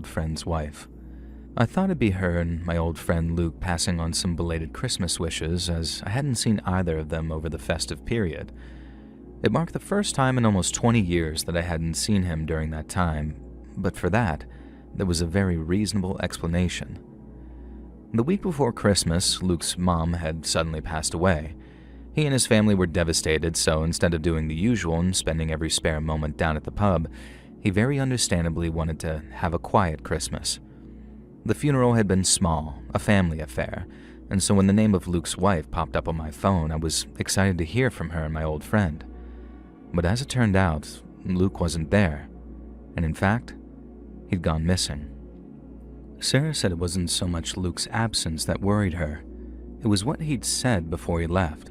old friend's wife. I thought it'd be her and my old friend Luke passing on some belated Christmas wishes, as I hadn't seen either of them over the festive period. It marked the first time in almost 20 years that I hadn't seen him during that time, but for that, there was a very reasonable explanation. The week before Christmas, Luke's mom had suddenly passed away. He and his family were devastated, so instead of doing the usual and spending every spare moment down at the pub, he very understandably wanted to have a quiet Christmas. The funeral had been small, a family affair, and so when the name of Luke's wife popped up on my phone, I was excited to hear from her and my old friend. But as it turned out, Luke wasn't there, and in fact, he'd gone missing. Sarah said it wasn't so much Luke's absence that worried her. It was what he'd said before he left.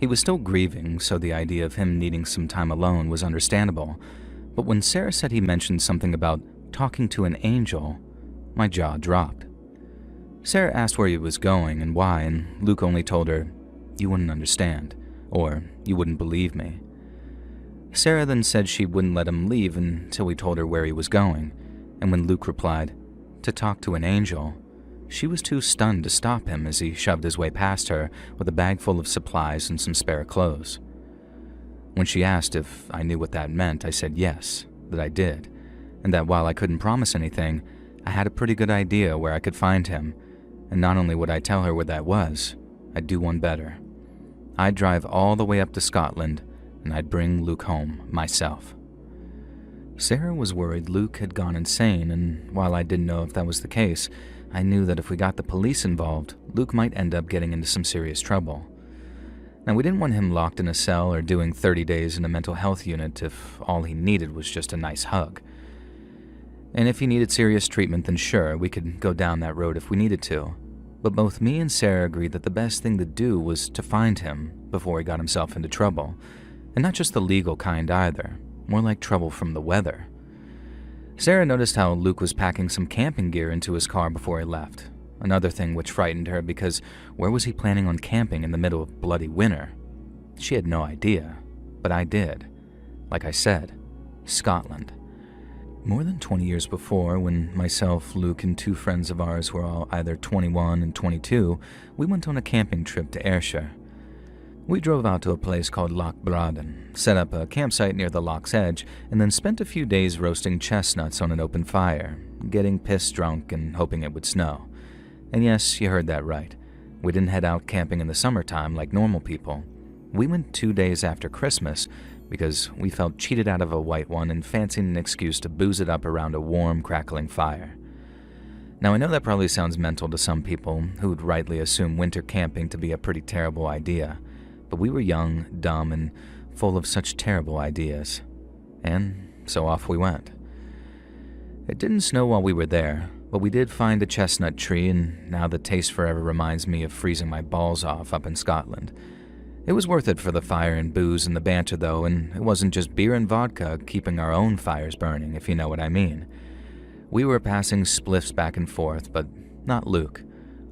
He was still grieving, so the idea of him needing some time alone was understandable, but when Sarah said he mentioned something about talking to an angel, my jaw dropped. Sarah asked where he was going and why, and Luke only told her, "You wouldn't understand," or "You wouldn't believe me." Sarah then said she wouldn't let him leave until he told her where he was going, and when Luke replied, "To talk to an angel," she was too stunned to stop him as he shoved his way past her with a bag full of supplies and some spare clothes. When she asked if I knew what that meant, I said yes, that I did, and that while I couldn't promise anything, I had a pretty good idea where I could find him, and not only would I tell her where that was, I'd do one better. I'd drive all the way up to Scotland, and I'd bring Luke home myself. Sarah was worried Luke had gone insane, and while I didn't know if that was the case, I knew that if we got the police involved, Luke might end up getting into some serious trouble. Now, we didn't want him locked in a cell or doing 30 days in a mental health unit if all he needed was just a nice hug. And if he needed serious treatment, then sure, we could go down that road if we needed to. But both me and Sarah agreed that the best thing to do was to find him before he got himself into trouble. And not just the legal kind either, more like trouble from the weather. Sarah noticed how Luke was packing some camping gear into his car before he left, another thing which frightened her because where was he planning on camping in the middle of bloody winter? She had no idea, but I did. Like I said, Scotland. More than 20 years before, when myself, Luke, and two friends of ours were all either 21 and 22, we went on a camping trip to Ayrshire. We drove out to a place called Loch Braden, set up a campsite near the loch's edge, and then spent a few days roasting chestnuts on an open fire, getting pissed drunk and hoping it would snow. And yes, you heard that right. We didn't head out camping in the summertime like normal people. We went 2 days after Christmas because we felt cheated out of a white one and fancied an excuse to booze it up around a warm, crackling fire. Now, I know that probably sounds mental to some people who'd rightly assume winter camping to be a pretty terrible idea, but we were young, dumb, and full of such terrible ideas. And so off we went. It didn't snow while we were there, but we did find a chestnut tree, and now the taste forever reminds me of freezing my balls off up in Scotland. It was worth it for the fire and booze and the banter, though, and it wasn't just beer and vodka keeping our own fires burning, if you know what I mean. We were passing spliffs back and forth, but not Luke.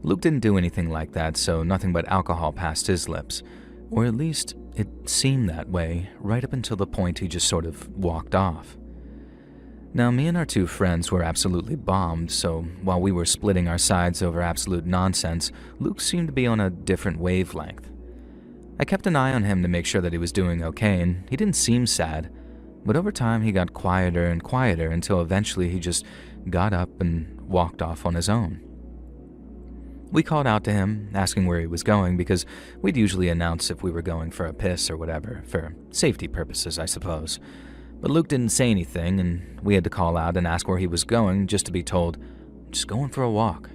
Luke didn't do anything like that, so nothing but alcohol passed his lips. Or at least, it seemed that way, right up until the point he just sort of walked off. Now, me and our two friends were absolutely bombed, so while we were splitting our sides over absolute nonsense, Luke seemed to be on a different wavelength. I kept an eye on him to make sure that he was doing okay, and he didn't seem sad, but over time he got quieter and quieter until eventually he just got up and walked off on his own. We called out to him, asking where he was going, because we'd usually announce if we were going for a piss or whatever, for safety purposes, I suppose. But Luke didn't say anything, and we had to call out and ask where he was going just to be told, "Just going for a walk."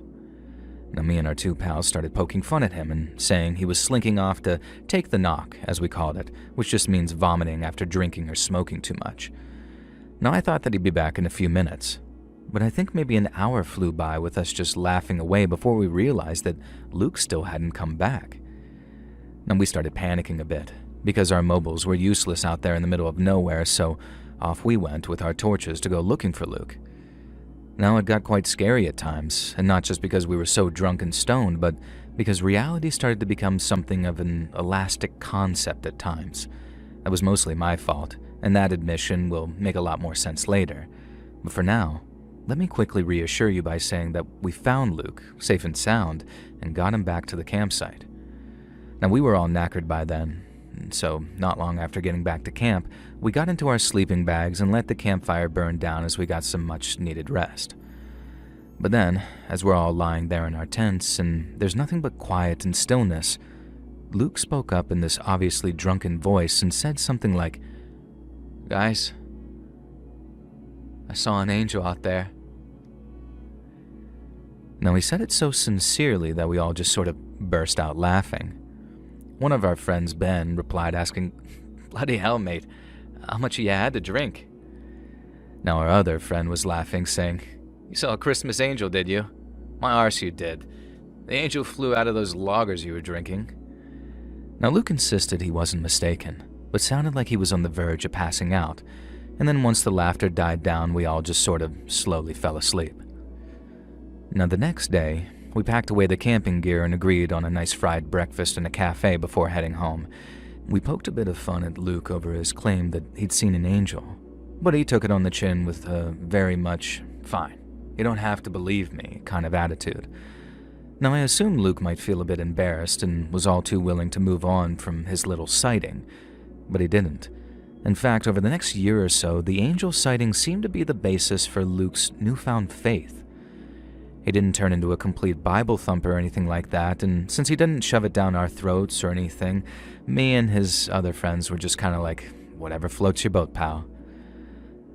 Now, me and our two pals started poking fun at him and saying he was slinking off to take the knock, as we called it, which just means vomiting after drinking or smoking too much. Now, I thought that he'd be back in a few minutes, but I think maybe an hour flew by with us just laughing away before we realized that Luke still hadn't come back. Now, we started panicking a bit, because our mobiles were useless out there in the middle of nowhere, so off we went with our torches to go looking for Luke. Now, it got quite scary at times, and not just because we were so drunk and stoned, but because reality started to become something of an elastic concept at times. That was mostly my fault, and that admission will make a lot more sense later. But for now, let me quickly reassure you by saying that we found Luke, safe and sound, and got him back to the campsite. Now, we were all knackered by then, so not long after getting back to camp, we got into our sleeping bags and let the campfire burn down as we got some much-needed rest. But then, as we're all lying there in our tents and there's nothing but quiet and stillness, Luke spoke up in this obviously drunken voice and said something like, "Guys, I saw an angel out there." Now, he said it so sincerely that we all just sort of burst out laughing. One of our friends, Ben, replied asking, "Bloody hell, mate, how much you had to drink?" Now, our other friend was laughing, saying, "You saw a Christmas angel, did you? My arse you did. The angel flew out of those lagers you were drinking." Now, Luke insisted he wasn't mistaken, but sounded like he was on the verge of passing out, and then once the laughter died down, we all just sort of slowly fell asleep. Now, the next day, we packed away the camping gear and agreed on a nice fried breakfast in a cafe before heading home. We poked a bit of fun at Luke over his claim that he'd seen an angel, but he took it on the chin with a very much, "Fine, you don't have to believe me" kind of attitude. Now, I assumed Luke might feel a bit embarrassed and was all too willing to move on from his little sighting, but he didn't. In fact, over the next year or so, the angel sighting seemed to be the basis for Luke's newfound faith. He didn't turn into a complete Bible thumper or anything like that, and since he didn't shove it down our throats or anything, me and his other friends were just kind of like, "Whatever floats your boat, pal."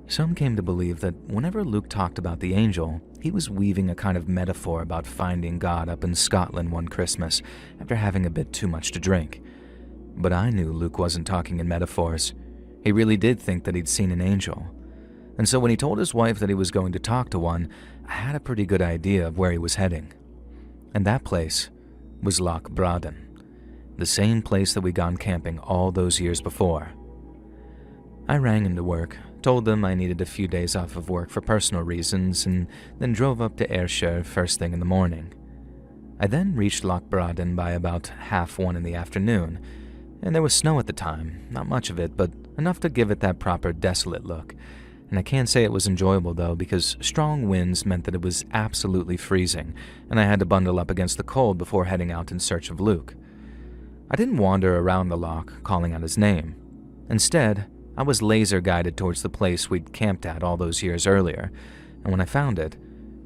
Some came to believe that whenever Luke talked about the angel, he was weaving a kind of metaphor about finding God up in Scotland one Christmas after having a bit too much to drink. But I knew Luke wasn't talking in metaphors. He really did think that he'd seen an angel. And so when he told his wife that he was going to talk to one, I had a pretty good idea of where he was heading. And that place was Loch Braden, the same place that we'd gone camping all those years before. I rang into work, told them I needed a few days off of work for personal reasons, and then drove up to Ayrshire first thing in the morning. I then reached Loch Braden by about 1:30 in the afternoon, and there was snow at the time, not much of it, but enough to give it that proper desolate look. And I can't say it was enjoyable though, because strong winds meant that it was absolutely freezing, and I had to bundle up against the cold before heading out in search of Luke. I didn't wander around the loch calling out his name. Instead, I was laser guided towards the place we'd camped at all those years earlier, and when I found it,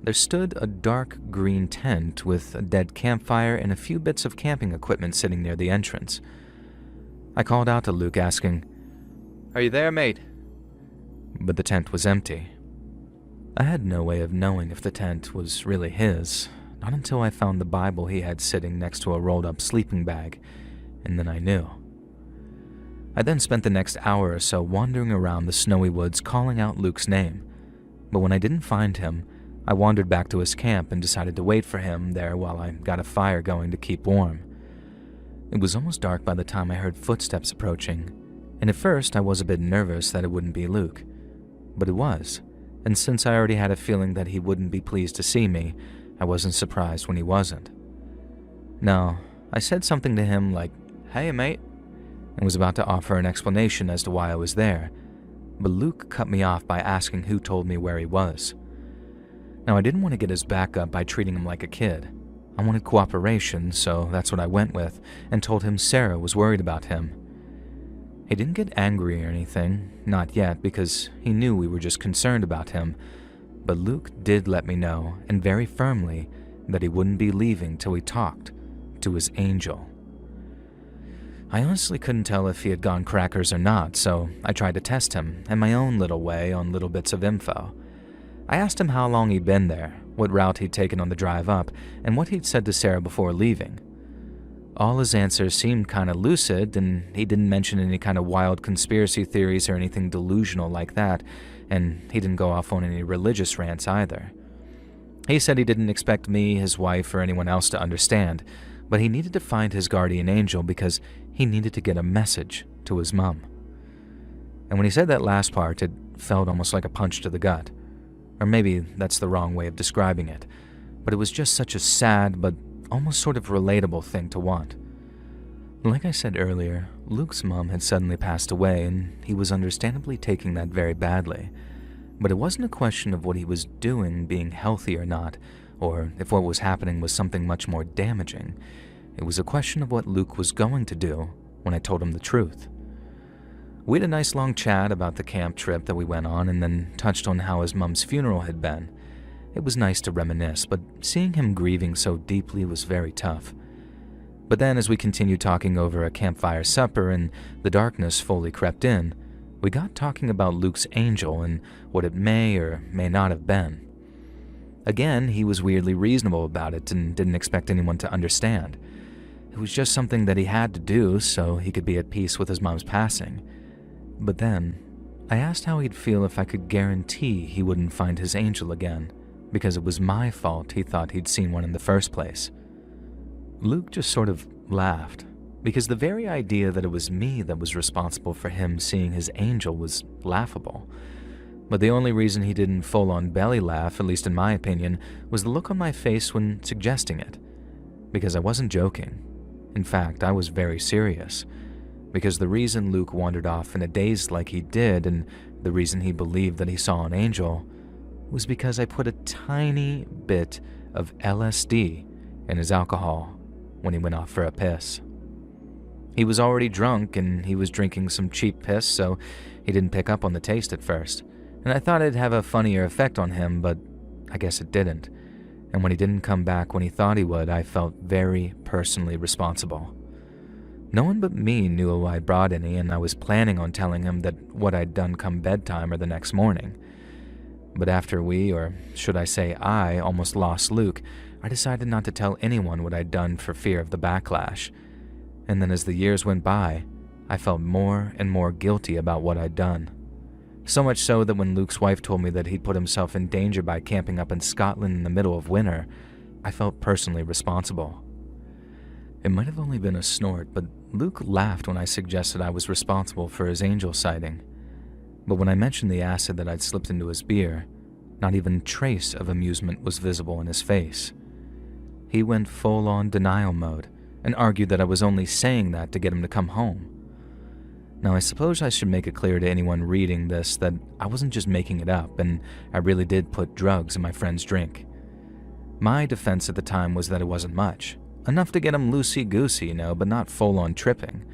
there stood a dark green tent with a dead campfire and a few bits of camping equipment sitting near the entrance. I called out to Luke asking, "Are you there, mate?" But the tent was empty. I had no way of knowing if the tent was really his, not until I found the Bible he had sitting next to a rolled-up sleeping bag, and then I knew. I then spent the next hour or so wandering around the snowy woods calling out Luke's name, but when I didn't find him, I wandered back to his camp and decided to wait for him there while I got a fire going to keep warm. It was almost dark by the time I heard footsteps approaching, and at first I was a bit nervous that it wouldn't be Luke. But it was, and since I already had a feeling that he wouldn't be pleased to see me, I wasn't surprised when he wasn't. No, I said something to him like, "Hey, mate," and was about to offer an explanation as to why I was there, but Luke cut me off by asking who told me where he was. Now, I didn't want to get his back up by treating him like a kid. I wanted cooperation, so that's what I went with, and told him Sarah was worried about him. He didn't get angry or anything, not yet, because he knew we were just concerned about him, but Luke did let me know, and very firmly, that he wouldn't be leaving till he talked to his angel. I honestly couldn't tell if he had gone crackers or not, so I tried to test him in my own little way on little bits of info. I asked him how long he'd been there, what route he'd taken on the drive up, and what he'd said to Sarah before leaving. All his answers seemed kinda lucid, and he didn't mention any kind of wild conspiracy theories or anything delusional like that, and he didn't go off on any religious rants either. He said he didn't expect me, his wife, or anyone else to understand, but he needed to find his guardian angel because he needed to get a message to his mum. And when he said that last part, it felt almost like a punch to the gut. Or maybe that's the wrong way of describing it, but it was just such a sad but almost sort of relatable thing to want. Like I said earlier, Luke's mom had suddenly passed away, and he was understandably taking that very badly. But it wasn't a question of what he was doing being healthy or not, or if what was happening was something much more damaging. It was a question of what Luke was going to do when I told him the truth. We had a nice long chat about the camp trip that we went on and then touched on how his mom's funeral had been. It was nice to reminisce, but seeing him grieving so deeply was very tough. But then as we continued talking over a campfire supper and the darkness fully crept in, we got talking about Luke's angel and what it may or may not have been. Again, he was weirdly reasonable about it and didn't expect anyone to understand. It was just something that he had to do so he could be at peace with his mom's passing. But then, I asked how he'd feel if I could guarantee he wouldn't find his angel again, because it was my fault he thought he'd seen one in the first place. Luke just sort of laughed, because the very idea that it was me that was responsible for him seeing his angel was laughable. But the only reason he didn't full-on belly laugh, at least in my opinion, was the look on my face when suggesting it. Because I wasn't joking. In fact, I was very serious. Because the reason Luke wandered off in a daze like he did, and the reason he believed that he saw an angel, was because I put a tiny bit of LSD in his alcohol when he went off for a piss. He was already drunk and he was drinking some cheap piss, so he didn't pick up on the taste at first. And I thought it'd have a funnier effect on him, but I guess it didn't. And when he didn't come back when he thought he would, I felt very personally responsible. No one but me knew I brought any, and I was planning on telling him that what I'd done come bedtime or the next morning. But after we, or should I say I, almost lost Luke, I decided not to tell anyone what I'd done for fear of the backlash. And then as the years went by, I felt more and more guilty about what I'd done. So much so that when Luke's wife told me that he'd put himself in danger by camping up in Scotland in the middle of winter, I felt personally responsible. It might have only been a snort, but Luke laughed when I suggested I was responsible for his angel sighting. But when I mentioned the acid that I'd slipped into his beer, not even a trace of amusement was visible in his face. He went full-on denial mode and argued that I was only saying that to get him to come home. Now, I suppose I should make it clear to anyone reading this that I wasn't just making it up, and I really did put drugs in my friend's drink. My defense at the time was that it wasn't much. Enough to get him loosey-goosey, but not full-on tripping.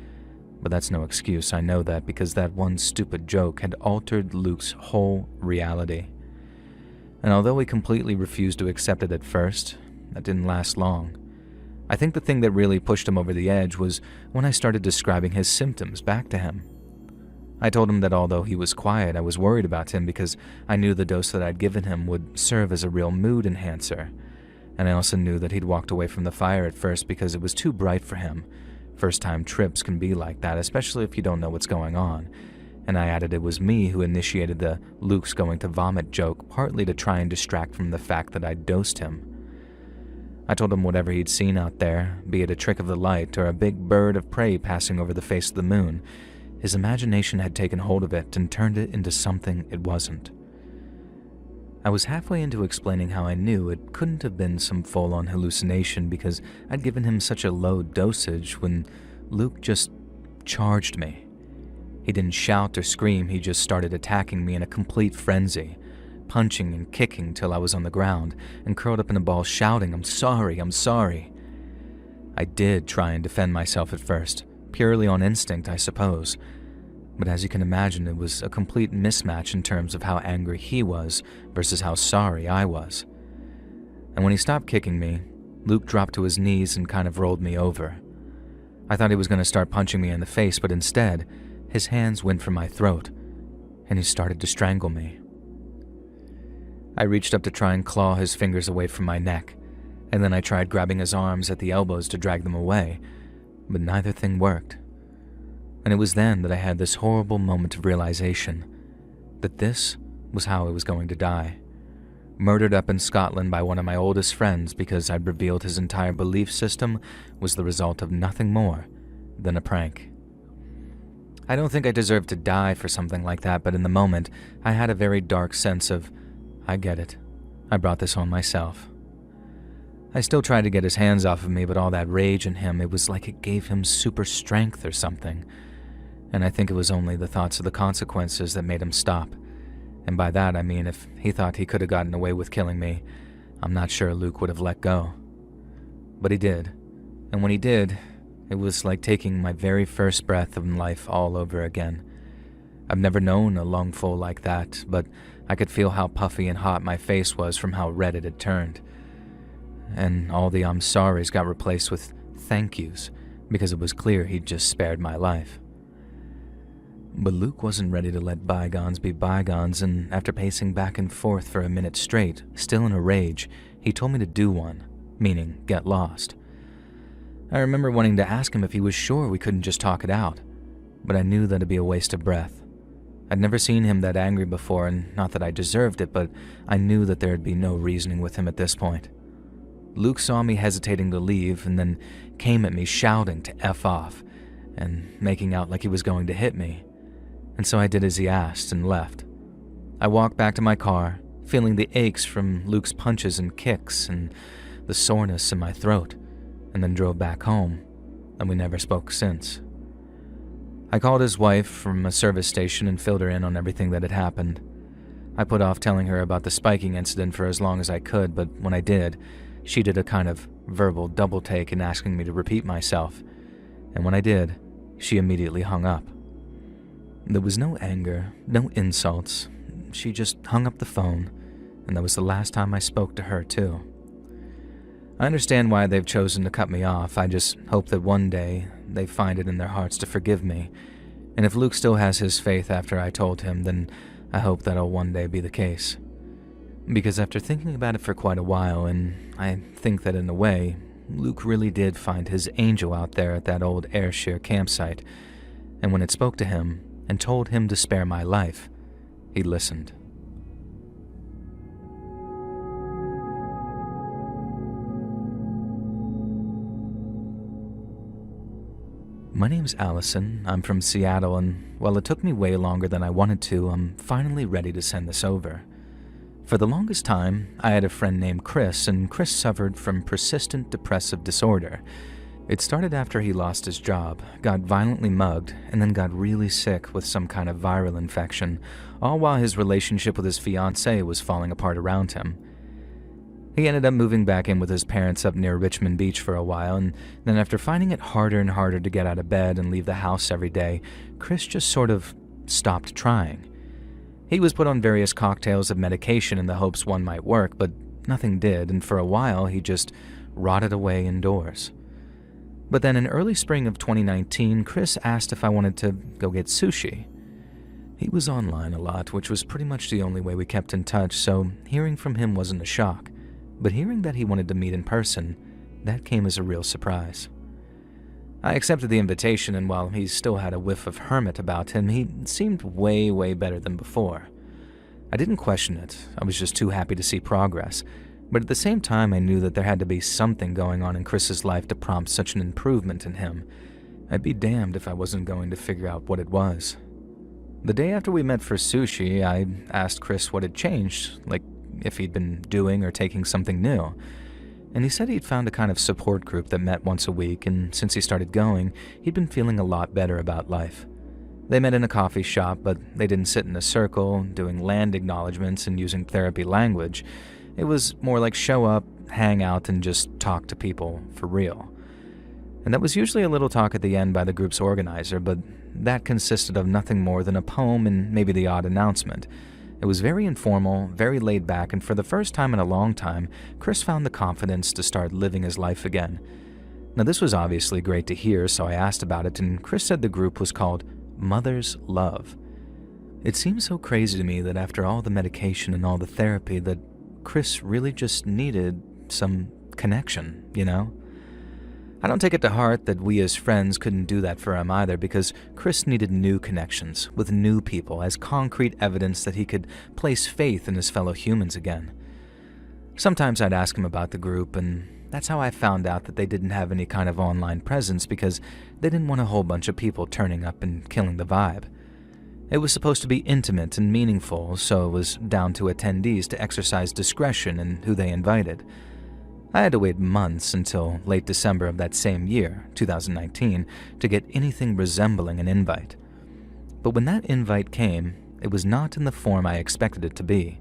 But that's no excuse, I know that, because that one stupid joke had altered Luke's whole reality. And although he completely refused to accept it at first, that didn't last long. I think the thing that really pushed him over the edge was when I started describing his symptoms back to him. I told him that although he was quiet, I was worried about him because I knew the dose that I'd given him would serve as a real mood enhancer. And I also knew that he'd walked away from the fire at first because it was too bright for him. First-time trips can be like that, especially if you don't know what's going on. And I added it was me who initiated the Luke's going to vomit joke, partly to try and distract from the fact that I'd dosed him. I told him whatever he'd seen out there, be it a trick of the light or a big bird of prey passing over the face of the moon, his imagination had taken hold of it and turned it into something it wasn't. I was halfway into explaining how I knew it couldn't have been some full-on hallucination because I'd given him such a low dosage when Luke just charged me. He didn't shout or scream, he just started attacking me in a complete frenzy, punching and kicking till I was on the ground and curled up in a ball shouting, "I'm sorry, I'm sorry." I did try and defend myself at first, purely on instinct, I suppose. But as you can imagine, it was a complete mismatch in terms of how angry he was versus how sorry I was. And when he stopped kicking me, Luke dropped to his knees and kind of rolled me over. I thought he was going to start punching me in the face, but instead, his hands went for my throat, and he started to strangle me. I reached up to try and claw his fingers away from my neck, and then I tried grabbing his arms at the elbows to drag them away, but neither thing worked. And it was then that I had this horrible moment of realization that this was how I was going to die. Murdered up in Scotland by one of my oldest friends because I'd revealed his entire belief system was the result of nothing more than a prank. I don't think I deserved to die for something like that, but in the moment, I had a very dark sense of, I get it. I brought this on myself. I still tried to get his hands off of me, but all that rage in him, it was like it gave him super strength or something. And I think it was only the thoughts of the consequences that made him stop. And by that I mean if he thought he could have gotten away with killing me, I'm not sure Luke would have let go. But he did. And when he did, it was like taking my very first breath in life all over again. I've never known a lungful like that, but I could feel how puffy and hot my face was from how red it had turned. And all the I'm sorries got replaced with thank yous, because it was clear he'd just spared my life. But Luke wasn't ready to let bygones be bygones, and after pacing back and forth for a minute straight, still in a rage, he told me to do one, meaning get lost. I remember wanting to ask him if he was sure we couldn't just talk it out, but I knew that'd be a waste of breath. I'd never seen him that angry before, and not that I deserved it, but I knew that there'd be no reasoning with him at this point. Luke saw me hesitating to leave and then came at me shouting to F off and making out like he was going to hit me. And so I did as he asked and left. I walked back to my car, feeling the aches from Luke's punches and kicks and the soreness in my throat, and then drove back home, and we never spoke since. I called his wife from a service station and filled her in on everything that had happened. I put off telling her about the spiking incident for as long as I could, but when I did, she did a kind of verbal double take in asking me to repeat myself, and when I did, she immediately hung up. There was no anger, no insults. She just hung up the phone, and that was the last time I spoke to her, too. I understand why they've chosen to cut me off. I just hope that one day they find it in their hearts to forgive me, and if Luke still has his faith after I told him, then I hope that'll one day be the case. Because after thinking about it for quite a while, and I think that in a way, Luke really did find his angel out there at that old Ayrshire campsite, and when it spoke to him and told him to spare my life, he listened. My name's Allison. I'm from Seattle, and while it took me way longer than I wanted to, I'm finally ready to send this over. For the longest time, I had a friend named Chris, and Chris suffered from persistent depressive disorder. It started after he lost his job, got violently mugged, and then got really sick with some kind of viral infection, all while his relationship with his fiancée was falling apart around him. He ended up moving back in with his parents up near Richmond Beach for a while, and then after finding it harder and harder to get out of bed and leave the house every day, Chris just sort of stopped trying. He was put on various cocktails of medication in the hopes one might work, but nothing did, and for a while he just rotted away indoors. But then in early spring of 2019, Chris asked if I wanted to go get sushi. He was online a lot, which was pretty much the only way we kept in touch, so hearing from him wasn't a shock. But hearing that he wanted to meet in person, that came as a real surprise. I accepted the invitation, and while he still had a whiff of hermit about him, he seemed way, way better than before. I didn't question it. I was just too happy to see progress. But at the same time, I knew that there had to be something going on in Chris's life to prompt such an improvement in him. I'd be damned if I wasn't going to figure out what it was. The day after we met for sushi, I asked Chris what had changed, like if he'd been doing or taking something new. And he said he'd found a kind of support group that met once a week, and since he started going, he'd been feeling a lot better about life. They met in a coffee shop, but they didn't sit in a circle, doing land acknowledgments and using therapy language. It was more like show up, hang out, and just talk to people for real. And that was usually a little talk at the end by the group's organizer, but that consisted of nothing more than a poem and maybe the odd announcement. It was very informal, very laid back, and for the first time in a long time, Chris found the confidence to start living his life again. Now this was obviously great to hear, so I asked about it, and Chris said the group was called Mother's Love. It seems so crazy to me that after all the medication and all the therapy that Chris really just needed some connection, you know? I don't take it to heart that we as friends couldn't do that for him either, because Chris needed new connections with new people as concrete evidence that he could place faith in his fellow humans again. Sometimes I'd ask him about the group, and that's how I found out that they didn't have any kind of online presence, because they didn't want a whole bunch of people turning up and killing the vibe. It was supposed to be intimate and meaningful, so it was down to attendees to exercise discretion in who they invited. I had to wait months until late December of that same year, 2019, to get anything resembling an invite. But when that invite came, it was not in the form I expected it to be.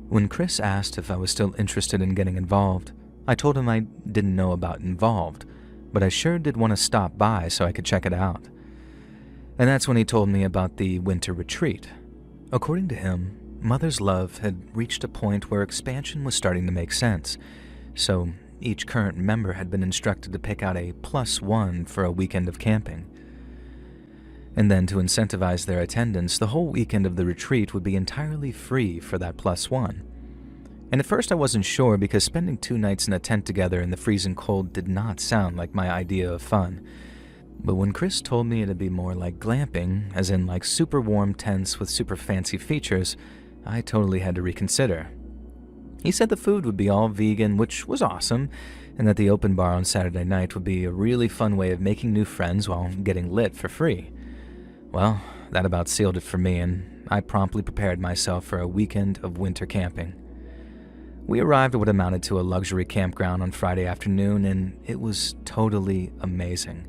When Chris asked if I was still interested in getting involved, I told him I didn't know about involved, but I sure did want to stop by so I could check it out. And that's when he told me about the winter retreat. According to him, Mother's Love had reached a point where expansion was starting to make sense, so each current member had been instructed to pick out a +1 for a weekend of camping. And then to incentivize their attendance, the whole weekend of the retreat would be entirely free for that +1. And at first I wasn't sure because spending 2 nights in a tent together in the freezing cold did not sound like my idea of fun. But when Chris told me it'd be more like glamping, as in like super warm tents with super fancy features, I totally had to reconsider. He said the food would be all vegan, which was awesome, and that the open bar on Saturday night would be a really fun way of making new friends while getting lit for free. Well, that about sealed it for me, and I promptly prepared myself for a weekend of winter camping. We arrived at what amounted to a luxury campground on Friday afternoon, and it was totally amazing.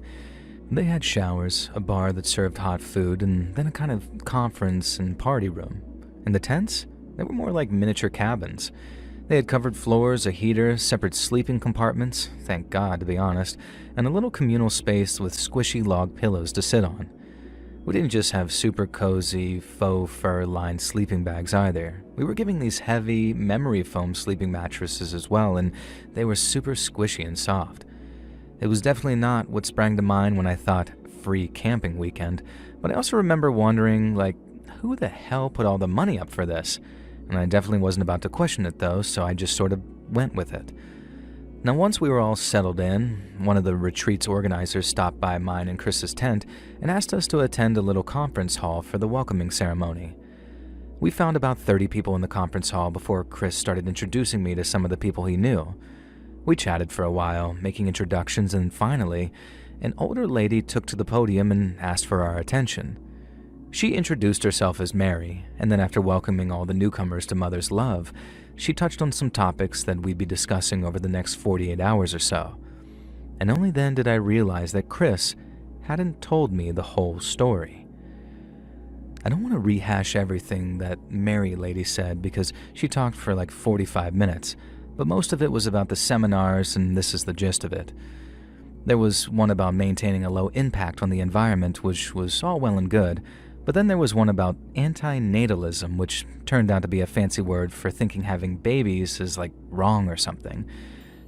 They had showers, a bar that served hot food, and then a kind of conference and party room. And the tents? They were more like miniature cabins. They had covered floors, a heater, separate sleeping compartments, thank God to be honest, and a little communal space with squishy log pillows to sit on. We didn't just have super cozy, faux fur-lined sleeping bags either. We were giving these heavy, memory foam sleeping mattresses as well, and they were super squishy and soft. It was definitely not what sprang to mind when I thought free camping weekend, but I also remember wondering, who the hell put all the money up for this? And I definitely wasn't about to question it though, so I just sort of went with it. Now once we were all settled in, one of the retreat's organizers stopped by mine and Chris's tent and asked us to attend a little conference hall for the welcoming ceremony. We found about 30 people in the conference hall before Chris started introducing me to some of the people he knew. We chatted for a while, making introductions, and finally, an older lady took to the podium and asked for our attention. She introduced herself as Mary, and then after welcoming all the newcomers to Mother's Love, she touched on some topics that we'd be discussing over the next 48 hours or so. And only then did I realize that Chris hadn't told me the whole story. I don't want to rehash everything that Mary lady said because she talked for like 45 minutes, but most of it was about the seminars, and this is the gist of it. There was one about maintaining a low impact on the environment, which was all well and good, but then there was one about anti-natalism, which turned out to be a fancy word for thinking having babies is wrong or something.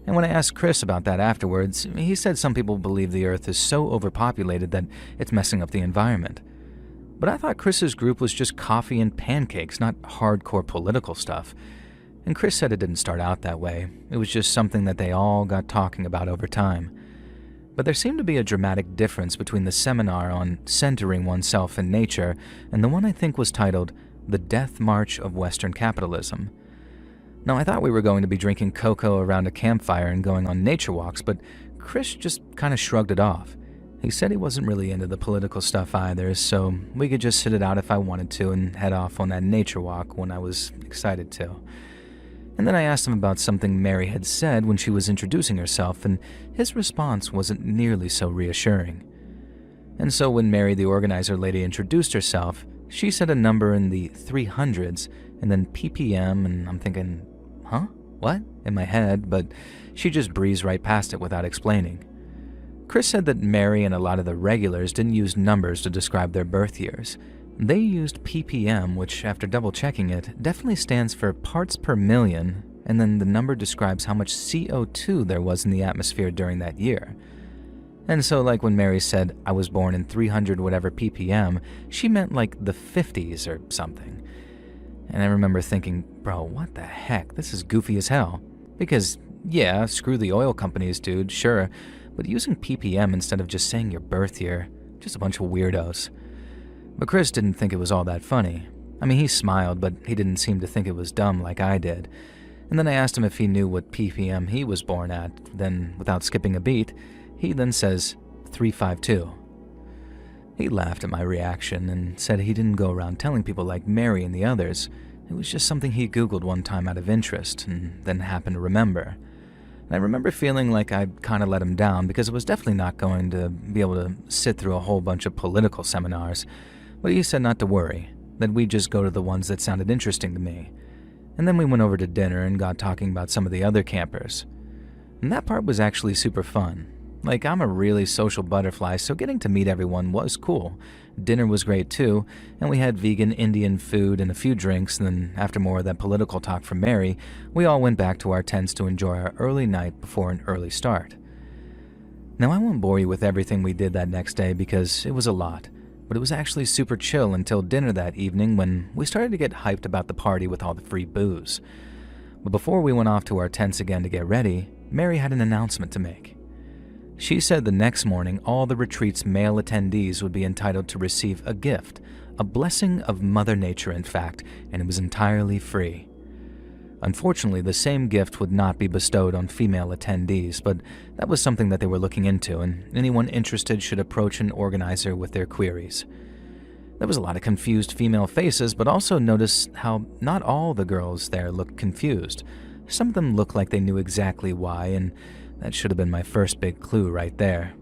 And when I asked Chris about that afterwards, he said some people believe the earth is so overpopulated that it's messing up the environment. But I thought Chris's group was just coffee and pancakes, not hardcore political stuff. And Chris said it didn't start out that way. It was just something that they all got talking about over time. But there seemed to be a dramatic difference between the seminar on centering oneself in nature and the one I think was titled The Death March of Western Capitalism. Now, I thought we were going to be drinking cocoa around a campfire and going on nature walks, but Chris just kind of shrugged it off. He said he wasn't really into the political stuff either, so we could just sit it out if I wanted to and head off on that nature walk when I was excited to. And then I asked him about something Mary had said when she was introducing herself, and his response wasn't nearly so reassuring. And so when Mary, the organizer lady, introduced herself, she said a number in the 300s, and then ppm, and I'm thinking, huh? What? In my head, but she just breezed right past it without explaining. Chris said that Mary and a lot of the regulars didn't use numbers to describe their birth years. They used ppm, which, after double-checking it, definitely stands for parts per million, and then the number describes how much CO2 there was in the atmosphere during that year. And so, when Mary said, I was born in 300 whatever ppm, she meant the 50s or something. And I remember thinking, bro, what the heck, this is goofy as hell. Because, yeah, screw the oil companies, dude, sure, but using ppm instead of just saying your birth year, just a bunch of weirdos. But Chris didn't think it was all that funny. I mean, he smiled, but he didn't seem to think it was dumb like I did. And then I asked him if he knew what ppm he was born at. Then, without skipping a beat, he then says 352. He laughed at my reaction and said he didn't go around telling people like Mary and the others. It was just something he Googled one time out of interest and then happened to remember. And I remember feeling like I'd kind of let him down because it was definitely not going to be able to sit through a whole bunch of political seminars. But he said not to worry. that we'd just go to the ones that sounded interesting to me. And then we went over to dinner and got talking about some of the other campers. And that part was actually super fun. Like, I'm a really social butterfly, so getting to meet everyone was cool. Dinner was great too, and we had vegan Indian food and a few drinks, and then after more of that political talk from Mary, we all went back to our tents to enjoy our early night before an early start. Now, I won't bore you with everything we did that next day because it was a lot, but it was actually super chill until dinner that evening when we started to get hyped about the party with all the free booze. But before we went off to our tents again to get ready, Mary had an announcement to make. She said the next morning all the retreat's male attendees would be entitled to receive a gift, a blessing of Mother Nature in fact, and it was entirely free. Unfortunately, the same gift would not be bestowed on female attendees, but that was something that they were looking into, and anyone interested should approach an organizer with their queries. There was a lot of confused female faces, but also notice how not all the girls there looked confused. Some of them looked like they knew exactly why, and that should have been my first big clue right there.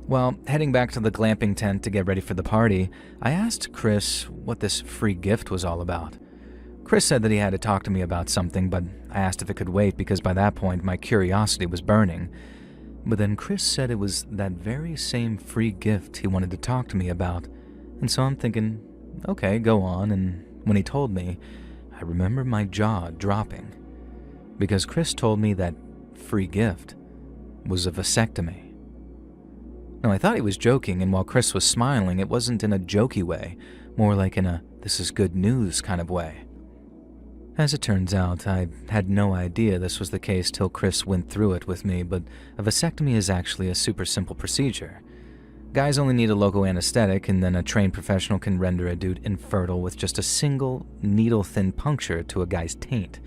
Well, heading back to the glamping tent to get ready for the party, I asked Chris what this free gift was all about. Chris said that he had to talk to me about something, but I asked if it could wait because by that point my curiosity was burning. But then Chris said it was that very same free gift he wanted to talk to me about, and so I'm thinking, okay, go on, and when he told me, I remember my jaw dropping. Because Chris told me that free gift was a vasectomy. Now, I thought he was joking, and while Chris was smiling, it wasn't in a jokey way, more like in a this is good news kind of way. As it turns out, I had no idea this was the case till Chris went through it with me, but a vasectomy is actually a super simple procedure. Guys only need a local anesthetic, and then a trained professional can render a dude infertile with just a single needle-thin puncture to a guy's taint.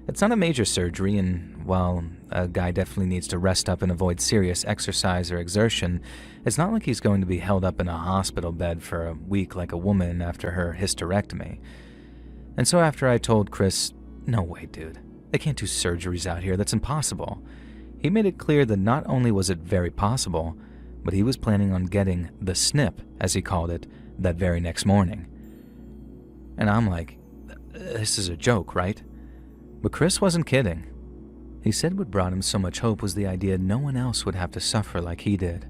It's not a major surgery, and while a guy definitely needs to rest up and avoid serious exercise or exertion, it's not like he's going to be held up in a hospital bed for a week like a woman after her hysterectomy. And so after I told Chris, no way, dude, they can't do surgeries out here, that's impossible, he made it clear that not only was it very possible, but he was planning on getting the snip, as he called it, that very next morning. And I'm like, this is a joke, right? But Chris wasn't kidding. He said what brought him so much hope was the idea no one else would have to suffer like he did.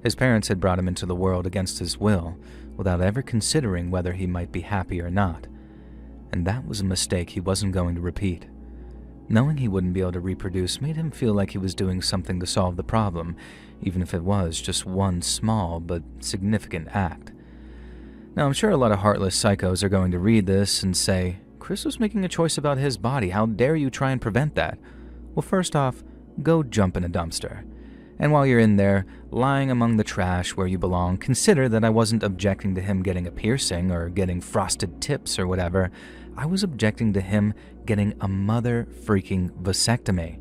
His parents had brought him into the world against his will, without ever considering whether he might be happy or not. And that was a mistake he wasn't going to repeat. Knowing he wouldn't be able to reproduce made him feel like he was doing something to solve the problem, even if it was just one small but significant act. Now, I'm sure a lot of heartless psychos are going to read this and say, Chris was making a choice about his body. How dare you try and prevent that? Well, first off, go jump in a dumpster. And while you're in there, lying among the trash where you belong, consider that I wasn't objecting to him getting a piercing or getting frosted tips or whatever. I was objecting to him getting a mother-freaking vasectomy.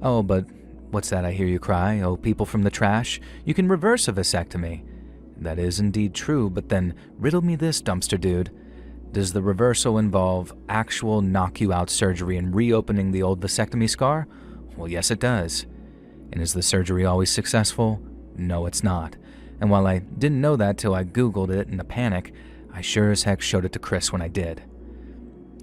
Oh, but what's that I hear you cry? Oh, people from the trash? You can reverse a vasectomy. That is indeed true, but then riddle me this, dumpster dude. Does the reversal involve actual knock-you-out surgery and reopening the old vasectomy scar? Well, yes, it does. And is the surgery always successful? No, it's not. And while I didn't know that till I Googled it in a panic, I sure as heck showed it to Chris when I did.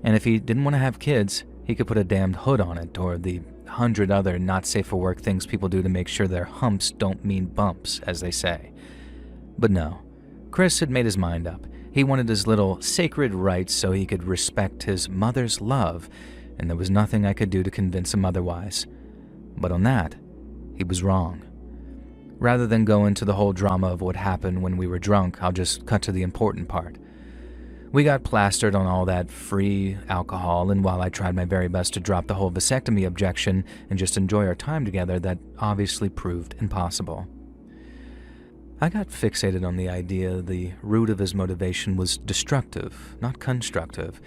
And if he didn't want to have kids, he could put a damned hood on it, or the 100 other not-safe-for-work things people do to make sure their humps don't mean bumps, as they say. But no, Chris had made his mind up. He wanted his little sacred rights so he could respect his mother's love, and there was nothing I could do to convince him otherwise. But on that, he was wrong. Rather than go into the whole drama of what happened when we were drunk, I'll just cut to the important part. We got plastered on all that free alcohol, and while I tried my very best to drop the whole vasectomy objection and just enjoy our time together, that obviously proved impossible. I got fixated on the idea the root of his motivation was destructive, not constructive,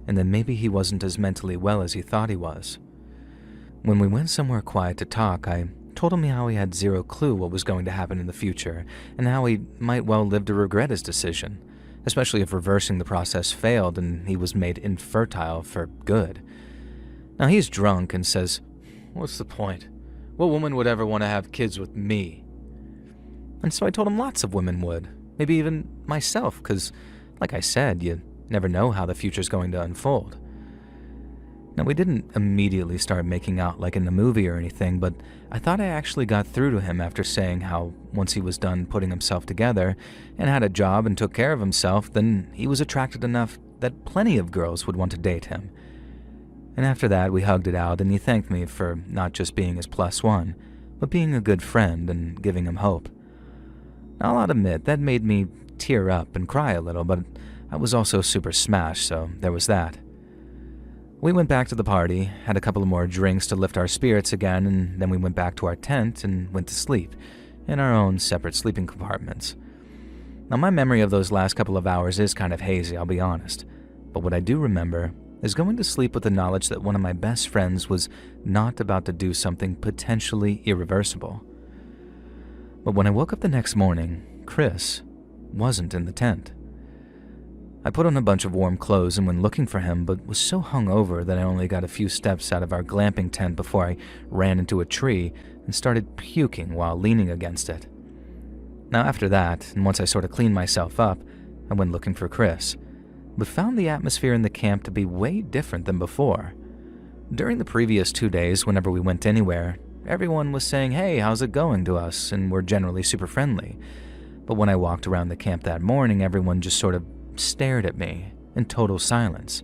and that maybe he wasn't as mentally well as he thought he was. When we went somewhere quiet to talk, I told him how he had zero clue what was going to happen in the future, and how he might well live to regret his decision, especially if reversing the process failed and he was made infertile for good. Now he's drunk and says, "What's the point? What woman would ever want to have kids with me?" And so I told him lots of women would, maybe even myself, because Like I said, you never know how the future's going to unfold. Now, we didn't immediately start making out like in the movie or anything, but I thought I actually got through to him after saying how once he was done putting himself together and had a job and took care of himself, then he was attracted enough that plenty of girls would want to date him. And after that, we hugged it out, and he thanked me for not just being his plus one, but being a good friend and giving him hope. Now, I'll admit, that made me tear up and cry a little, but I was also super smashed, so there was that. We went back to the party, had a couple of more drinks to lift our spirits again, and then we went back to our tent and went to sleep, in our own separate sleeping compartments. Now, my memory of those last couple of hours is kind of hazy, I'll be honest, but what I do remember is going to sleep with the knowledge that one of my best friends was not about to do something potentially irreversible. But when I woke up the next morning, Chris wasn't in the tent. I put on a bunch of warm clothes and went looking for him, but was so hungover that I only got a few steps out of our glamping tent before I ran into a tree and started puking while leaning against it. Now after that, and once I sort of cleaned myself up, I went looking for Chris, but found the atmosphere in the camp to be way different than before. During the previous 2 days, whenever we went anywhere, everyone was saying, "Hey, how's it going?" to us, and were generally super friendly. But when I walked around the camp that morning, everyone just sort of stared at me in total silence.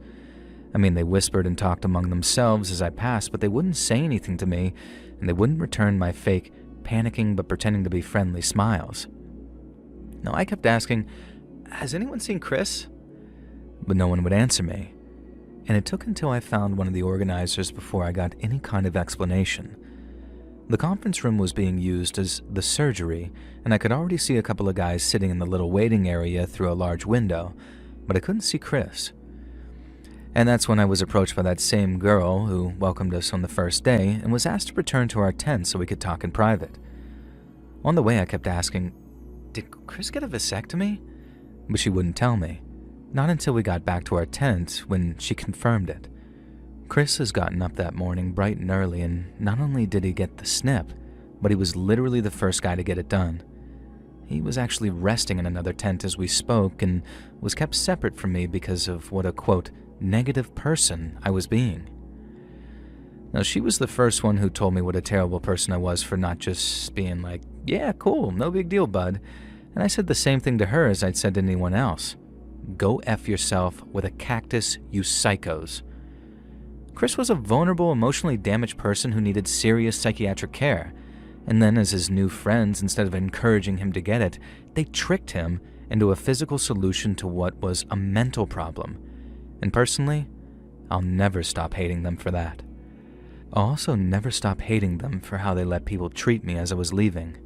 I mean, they whispered and talked among themselves as I passed, but they wouldn't say anything to me, and they wouldn't return my fake, panicking but pretending to be friendly smiles. Now, I kept asking, "Has anyone seen Chris?" But no one would answer me, and it took until I found one of the organizers before I got any kind of explanation. The conference room was being used as the surgery, and I could already see a couple of guys sitting in the little waiting area through a large window, but I couldn't see Chris. And that's when I was approached by that same girl who welcomed us on the first day and was asked to return to our tent so we could talk in private. On the way, I kept asking, "Did Chris get a vasectomy?" But she wouldn't tell me, not until we got back to our tent when she confirmed it. Chris has gotten up that morning bright and early, and not only did he get the snip, but he was literally the first guy to get it done. He was actually resting in another tent as we spoke and was kept separate from me because of what a, quote, negative person I was being. Now, she was the first one who told me what a terrible person I was for not just being like, "Yeah, cool, no big deal, bud." And I said the same thing to her as I'd said to anyone else. "Go F yourself with a cactus, you psychos." Chris was a vulnerable, emotionally damaged person who needed serious psychiatric care, and then as his new friends, instead of encouraging him to get it, they tricked him into a physical solution to what was a mental problem. And personally, I'll never stop hating them for that. I'll also never stop hating them for how they let people treat me as I was leaving.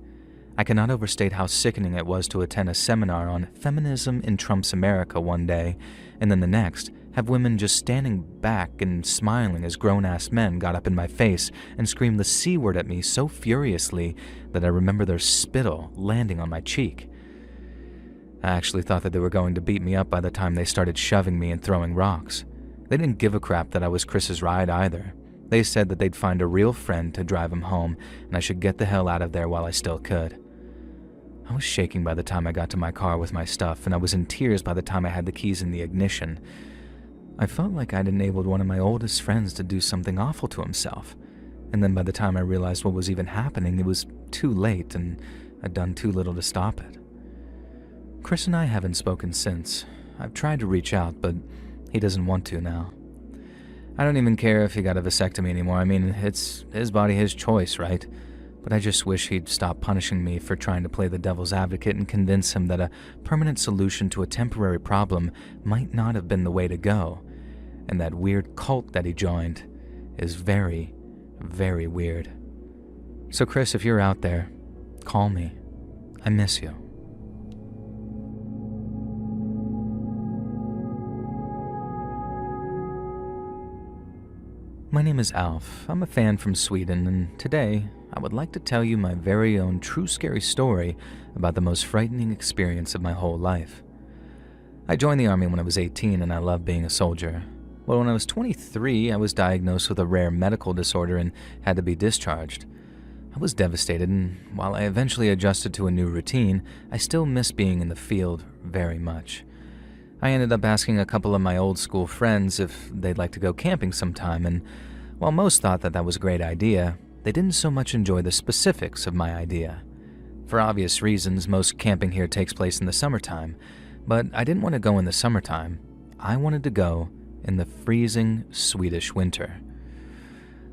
I cannot overstate how sickening it was to attend a seminar on feminism in Trump's America one day, and then the next, have women just standing back and smiling as grown-ass men got up in my face and screamed the C word at me so furiously that I remember their spittle landing on my cheek. I actually thought that they were going to beat me up by the time they started shoving me and throwing rocks. They didn't give a crap that I was Chris's ride either. They said that they'd find a real friend to drive him home, and I should get the hell out of there while I still could. I was shaking by the time I got to my car with my stuff, and I was in tears by the time I had the keys in the ignition. I felt like I'd enabled one of my oldest friends to do something awful to himself, and then by the time I realized what was even happening, it was too late, and I'd done too little to stop it. Chris and I haven't spoken since. I've tried to reach out, but he doesn't want to now. I don't even care if he got a vasectomy anymore. I mean, it's his body, his choice, right? But I just wish he'd stop punishing me for trying to play the devil's advocate and convince him that a permanent solution to a temporary problem might not have been the way to go, and that weird cult that he joined is very, very weird. So Chris, if you're out there, call me. I miss you. My name is Alf. I'm a fan from Sweden, and today I would like to tell you my very own true scary story about the most frightening experience of my whole life. I joined the army when I was 18, and I loved being a soldier. Well, when I was 23, I was diagnosed with a rare medical disorder and had to be discharged. I was devastated, and while I eventually adjusted to a new routine, I still miss being in the field very much. I ended up asking a couple of my old school friends if they'd like to go camping sometime, and while most thought that was a great idea, they didn't so much enjoy the specifics of my idea. For obvious reasons, most camping here takes place in the summertime, but I didn't want to go in the summertime. I wanted to go in the freezing Swedish winter.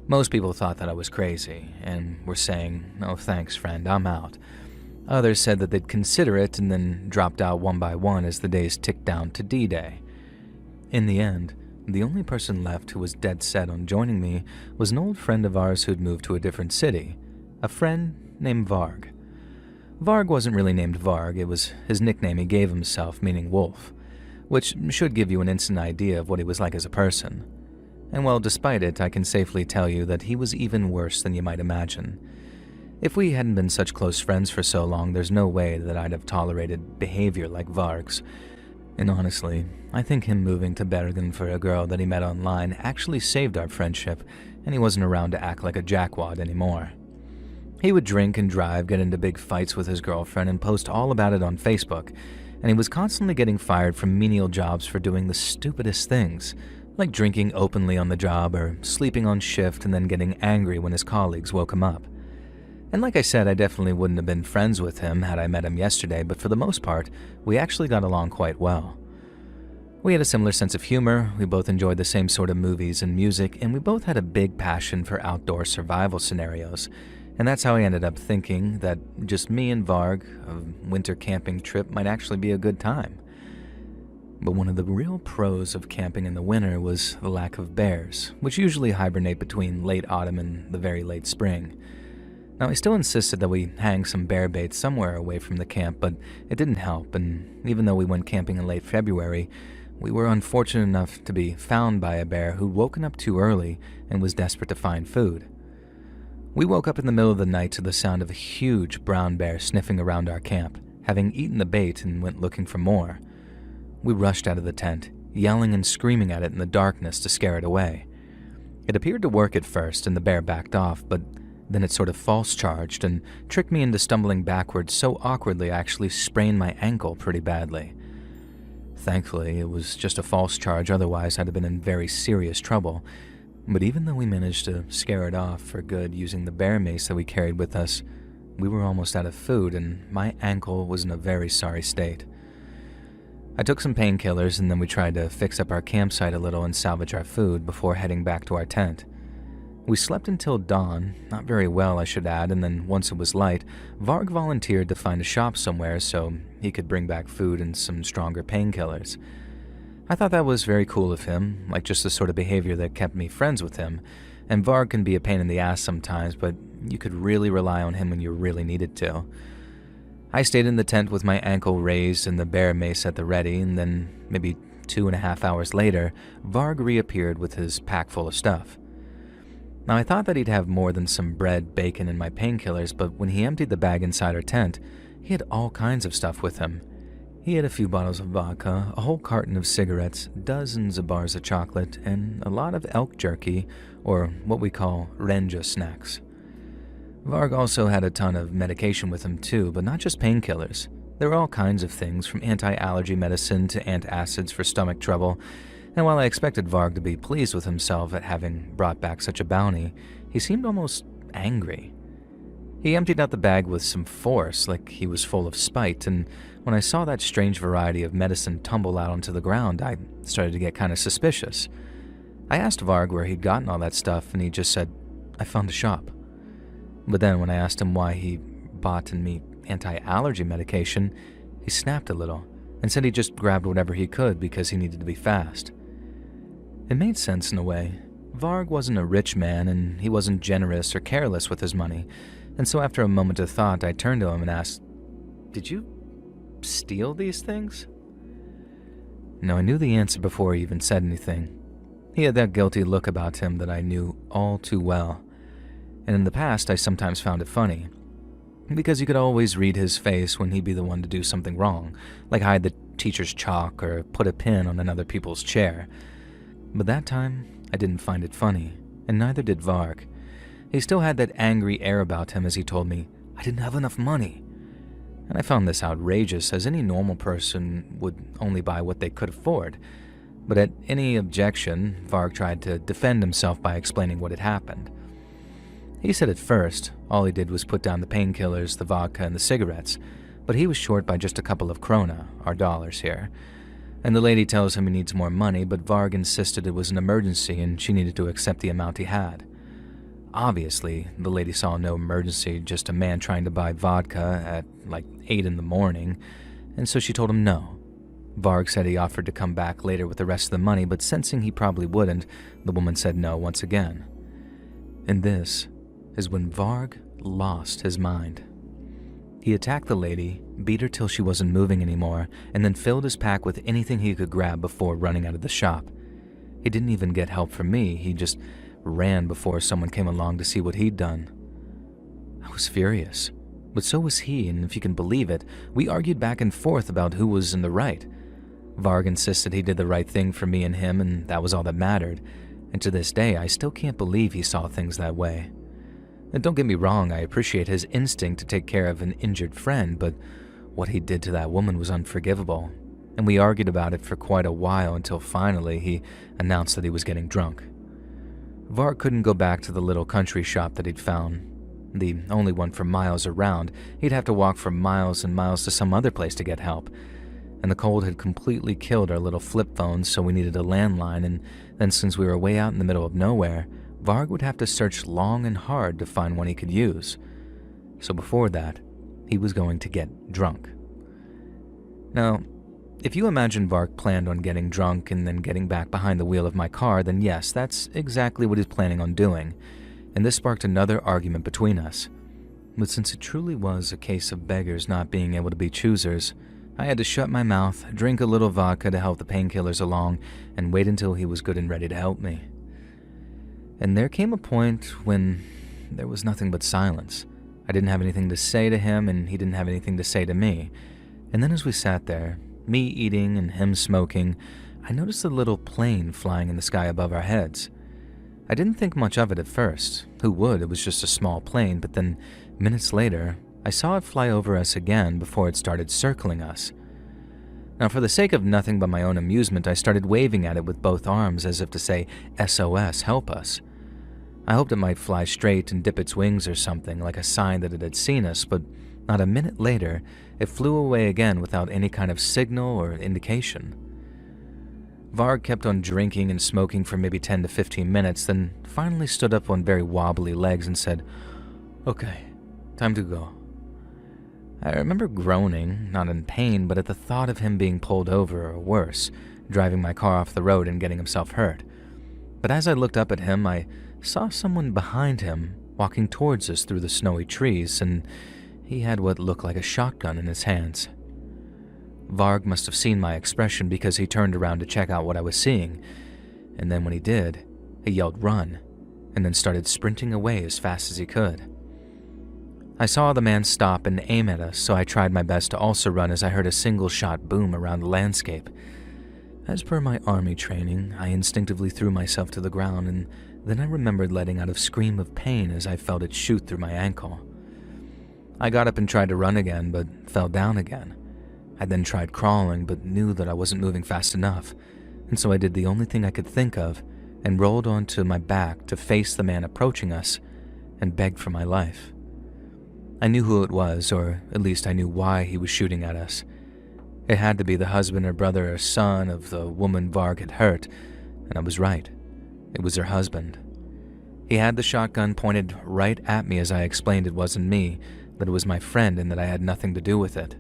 Most people thought that I was crazy and were saying, "Oh, thanks, friend, I'm out." Others said that they'd consider it and then dropped out one by one as the days ticked down to D-Day. In the end, the only person left who was dead set on joining me was an old friend of ours who'd moved to a different city, a friend named Varg. Varg wasn't really named Varg, it was his nickname he gave himself, meaning wolf, which should give you an instant idea of what he was like as a person. And well, despite it, I can safely tell you that he was even worse than you might imagine. If we hadn't been such close friends for so long, there's no way that I'd have tolerated behavior like Varg's. And honestly, I think him moving to Bergen for a girl that he met online actually saved our friendship, and he wasn't around to act like a jackwad anymore. He would drink and drive, get into big fights with his girlfriend, and post all about it on Facebook, and he was constantly getting fired from menial jobs for doing the stupidest things, like drinking openly on the job or sleeping on shift and then getting angry when his colleagues woke him up. And like I said, I definitely wouldn't have been friends with him had I met him yesterday, but for the most part, we actually got along quite well. We had a similar sense of humor, we both enjoyed the same sort of movies and music, and we both had a big passion for outdoor survival scenarios. And that's how I ended up thinking that just me and Varg, a winter camping trip, might actually be a good time. But one of the real pros of camping in the winter was the lack of bears, which usually hibernate between late autumn and the very late spring. Now, I still insisted that we hang some bear bait somewhere away from the camp, but it didn't help, and even though we went camping in late February, we were unfortunate enough to be found by a bear who'd woken up too early and was desperate to find food. We woke up in the middle of the night to the sound of a huge brown bear sniffing around our camp, having eaten the bait and went looking for more. We rushed out of the tent, yelling and screaming at it in the darkness to scare it away. It appeared to work at first and the bear backed off, but then it sort of false charged and tricked me into stumbling backwards so awkwardly I actually sprained my ankle pretty badly. Thankfully, it was just a false charge, otherwise I'd have been in very serious trouble. But even though we managed to scare it off for good using the bear mace that we carried with us, we were almost out of food and my ankle was in a very sorry state. I took some painkillers and then we tried to fix up our campsite a little and salvage our food before heading back to our tent. We slept until dawn, not very well I should add, and then once it was light, Varg volunteered to find a shop somewhere so he could bring back food and some stronger painkillers. I thought that was very cool of him, like just the sort of behavior that kept me friends with him, and Varg can be a pain in the ass sometimes, but you could really rely on him when you really needed to. I stayed in the tent with my ankle raised and the bear mace at the ready, and then maybe 2.5 hours later, Varg reappeared with his pack full of stuff. Now, I thought that he'd have more than some bread, bacon, and my painkillers, but when he emptied the bag inside our tent, he had all kinds of stuff with him. He had a few bottles of vodka, a whole carton of cigarettes, dozens of bars of chocolate, and a lot of elk jerky, or what we call Renja snacks. Varg also had a ton of medication with him too, but not just painkillers. There were all kinds of things, from anti-allergy medicine to antacids for stomach trouble, and while I expected Varg to be pleased with himself at having brought back such a bounty, he seemed almost angry. He emptied out the bag with some force, like he was full of spite, and when I saw that strange variety of medicine tumble out onto the ground, I started to get kind of suspicious. I asked Varg where he'd gotten all that stuff, and he just said, "I found a shop." But then when I asked him why he bought and me anti-allergy medication, he snapped a little and said he just grabbed whatever he could because he needed to be fast. It made sense in a way. Varg wasn't a rich man, and he wasn't generous or careless with his money, and so after a moment of thought, I turned to him and asked, "Did you steal these things?" Now, I knew the answer before he even said anything. He had that guilty look about him that I knew all too well, and in the past I sometimes found it funny, because you could always read his face when he'd be the one to do something wrong, like hide the teacher's chalk or put a pin on another people's chair. But that time, I didn't find it funny, and neither did Varg. He still had that angry air about him as he told me, "I didn't have enough money." and I found this outrageous, as any normal person would only buy what they could afford. But at any objection, Varg tried to defend himself by explaining what had happened. He said at first all he did was put down the painkillers, the vodka, and the cigarettes, but he was short by just a couple of krona, our dollars here. And the lady tells him he needs more money, but Varg insisted it was an emergency and she needed to accept the amount he had. Obviously, the lady saw no emergency, just a man trying to buy vodka at like 8 in the morning, and so she told him no. Varg said he offered to come back later with the rest of the money, but sensing he probably wouldn't, the woman said no once again. And this is when Varg lost his mind. He attacked the lady, beat her till she wasn't moving anymore, and then filled his pack with anything he could grab before running out of the shop. He didn't even get help from me, he just ran before someone came along to see what he'd done. I was furious, but so was he, and if you can believe it, we argued back and forth about who was in the right. Varg insisted he did the right thing for me and him, and that was all that mattered, and to this day I still can't believe he saw things that way. And don't get me wrong, I appreciate his instinct to take care of an injured friend, but what he did to that woman was unforgivable, and we argued about it for quite a while until finally he announced that he was getting drunk. Varg couldn't go back to the little country shop that he'd found, the only one for miles around. He'd have to walk for miles and miles to some other place to get help, and the cold had completely killed our little flip phones, so we needed a landline, and then since we were way out in the middle of nowhere, Varg would have to search long and hard to find one he could use. So before that, he was going to get drunk. Now, if you imagine Varg planned on getting drunk and then getting back behind the wheel of my car, then yes, that's exactly what he's planning on doing, and this sparked another argument between us. But since it truly was a case of beggars not being able to be choosers, I had to shut my mouth, drink a little vodka to help the painkillers along, and wait until he was good and ready to help me. And there came a point when there was nothing but silence. I didn't have anything to say to him, and he didn't have anything to say to me. And then as we sat there, me eating and him smoking, I noticed a little plane flying in the sky above our heads. I didn't think much of it at first. Who would? It was just a small plane, but then minutes later, I saw it fly over us again before it started circling us. Now, for the sake of nothing but my own amusement, I started waving at it with both arms as if to say, SOS, help us. I hoped it might fly straight and dip its wings or something, like a sign that it had seen us, but not a minute later, it flew away again without any kind of signal or indication. Varg kept on drinking and smoking for maybe 10 to 15 minutes, then finally stood up on very wobbly legs and said, "Okay, time to go." I remember groaning, not in pain, but at the thought of him being pulled over or worse, driving my car off the road and getting himself hurt. But as I looked up at him, I saw someone behind him walking towards us through the snowy trees, and he had what looked like a shotgun in his hands. Varg must have seen my expression because he turned around to check out what I was seeing, and then when he did, he yelled "run," and then started sprinting away as fast as he could. I saw the man stop and aim at us, so I tried my best to also run as I heard a single shot boom around the landscape. As per my army training, I instinctively threw myself to the ground, and then I remembered letting out a scream of pain as I felt it shoot through my ankle. I got up and tried to run again, but fell down again. I then tried crawling, but knew that I wasn't moving fast enough, and so I did the only thing I could think of, and rolled onto my back to face the man approaching us, and begged for my life. I knew who it was, or at least I knew why he was shooting at us. It had to be the husband or brother or son of the woman Varg had hurt, and I was right. It was her husband. He had the shotgun pointed right at me as I explained it wasn't me, that it was my friend and that I had nothing to do with it.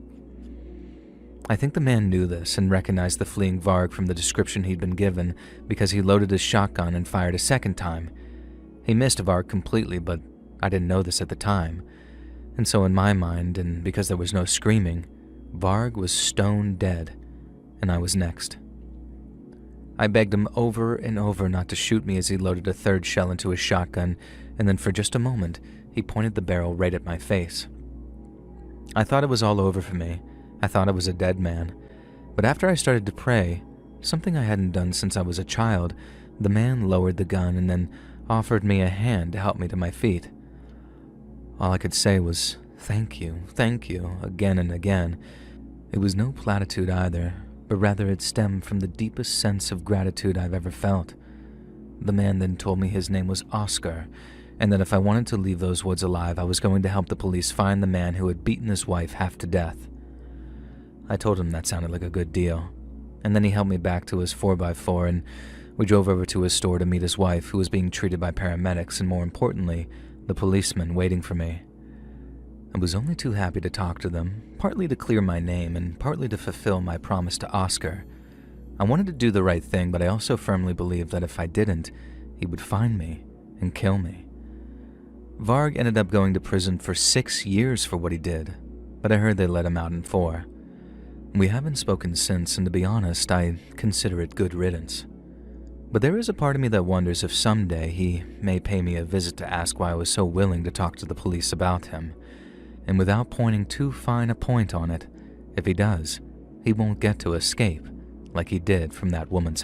I think the man knew this and recognized the fleeing Varg from the description he'd been given because he loaded his shotgun and fired a second time. He missed Varg completely, but I didn't know this at the time. And so in my mind, and because there was no screaming, Varg was stone dead, and I was next. I begged him over and over not to shoot me as he loaded a third shell into his shotgun, and then for just a moment, he pointed the barrel right at my face. I thought it was all over for me. I thought I was a dead man. But after I started to pray, something I hadn't done since I was a child, the man lowered the gun and then offered me a hand to help me to my feet. All I could say was, Thank you, again and again. It was no platitude either, but rather it stemmed from the deepest sense of gratitude I've ever felt. The man then told me his name was Oscar, and that if I wanted to leave those woods alive, I was going to help the police find the man who had beaten his wife half to death. I told him that sounded like a good deal, and then he helped me back to his 4x4, and we drove over to his store to meet his wife, who was being treated by paramedics, and more importantly, the policeman waiting for me. I was only too happy to talk to them, partly to clear my name and partly to fulfill my promise to Oscar. I wanted to do the right thing, but I also firmly believed that if I didn't, he would find me and kill me. Varg ended up going to prison for 6 years for what he did, but I heard they let him out in 4. We haven't spoken since, and to be honest, I consider it good riddance. But there is a part of me that wonders if someday he may pay me a visit to ask why I was so willing to talk to the police about him. And without pointing too fine a point on it, if he does, he won't get to escape like he did from that woman's husband.